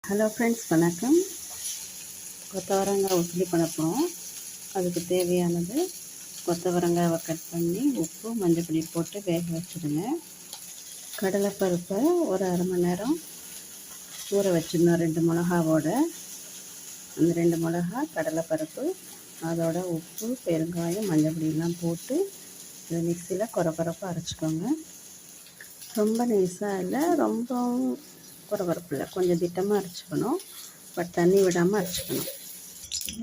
Hello friends, வணக்கம். கொத்தவரங்காய் உசிலி பண்ண போகிறோம். அதுக்கு தேவையானது கொத்தவரங்காவை கட் பண்ணி உப்பு மஞ்சள் போட்டு வேக வச்சுடுங்க. கடலைப்பருப்பை ஒரு அரை மணி நேரம் ஊற வச்சிடணும். 2 மிளகாவோட, அந்த 2 மிளகா கடலைப்பருப்பு அதோட உப்பு பெருங்காயம் மஞ்சள் போட்டு இதை மிக்சியில் கொரப்பாக அரைச்சிக்கோங்க. ரொம்ப நைஸாக இல்லை, ரொம்ப கொரப்பு இல்லை, கொஞ்சம் திட்டமாக அரைச்சிக்கணும். பட் தண்ணி விடாமல் அரைச்சிக்கணும்.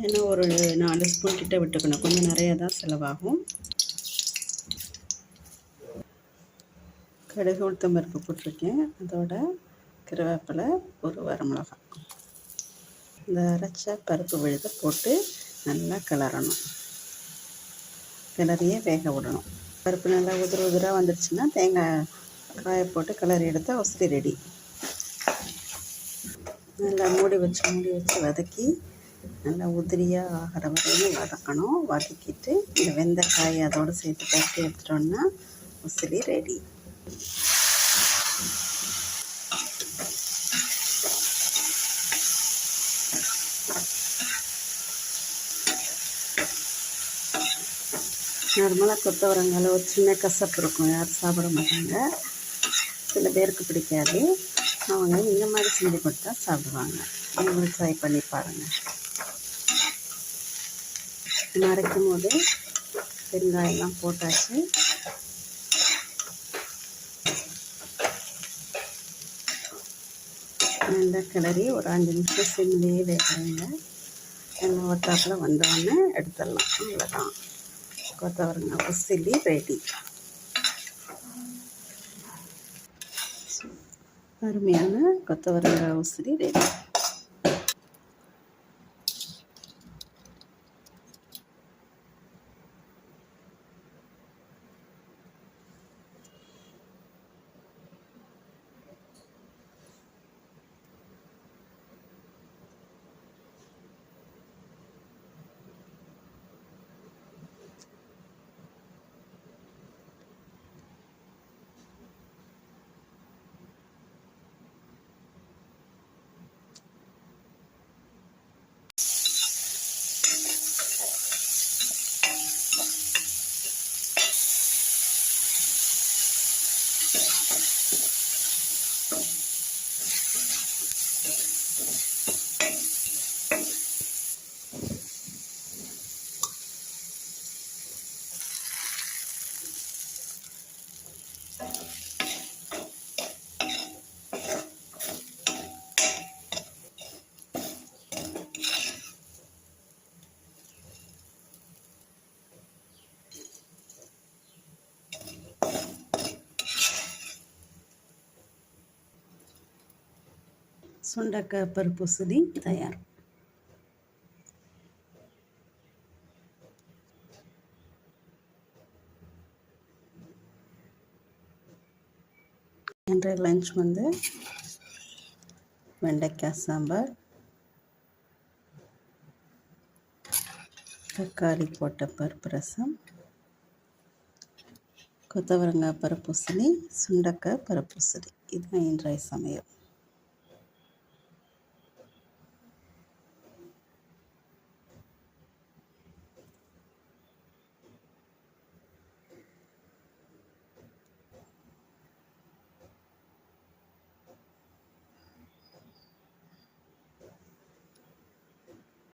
ஏன்னா ஒரு 4 ஸ்பூன் கிட்ட விட்டுக்கணும், கொஞ்சம் நிறையா தான் செலவாகும். கடுகு உளுத்தம்பருப்பு போட்டிருக்கேன், அதோட கருவேப்பிலை, ஒரு வரமிளகாய். இந்த அரைச்ச பருப்பு விழுத போட்டு நல்லா கிளறணும். கிளறியே வேக விடணும். பருப்பு நல்லா உதிராக வந்துடுச்சுன்னா தேங்காய் காய போட்டு கிளறி எடுத்தால் உசிலி ரெடி. நல்லா மூடி வச்சு வதக்கி நல்லா உதிரியாக ஆகிற வரையும் வதக்கணும். வதக்கிட்டு இந்த வெந்தக்காய் அதோடு சேர்த்து பருத்தி எடுத்துட்டோன்னா உசிலி ரெடி. நார்மலாக கொத்தவரங்காயில் ஒரு சின்ன கசப்பு இருக்கும், யாரும் சாப்பிட மாட்டாங்க. சில பேருக்கு பிடிக்காது, அவங்க இந்த மாதிரி செஞ்சு கொடுத்தா சாப்பிடுவாங்க. நீங்களும் ட்ரை பண்ணி பாருங்கள். அரைக்கும் போது வெங்காயம்லாம் போட்டாச்சு. நல்லா கிளறி ஒரு 5 நிமிஷம் சிம்லேயே வைக்கிறேங்க. எல்லாம் ஒட்டாப்பில் வந்தோடனே எடுத்துடலாம். அவ்வளோதான், கொத்தவரங்காய் உசிலி ரெடி. அருமையான கொத்தவரங்காய் உசிலி ரெடி. சுண்டைக்காய் பருப்பு உசிலி தயார். இன்றைய லஞ்ச் வெண்டைக்காய் சாம்பார், தக்காளி போட்ட பருப்பு ரசம், கொத்தவரங்காய் பருப்பு உசிலி, சுண்டைக்காய் பருப்பு உசிலி. இதுதான் இன்றைய சமையல்.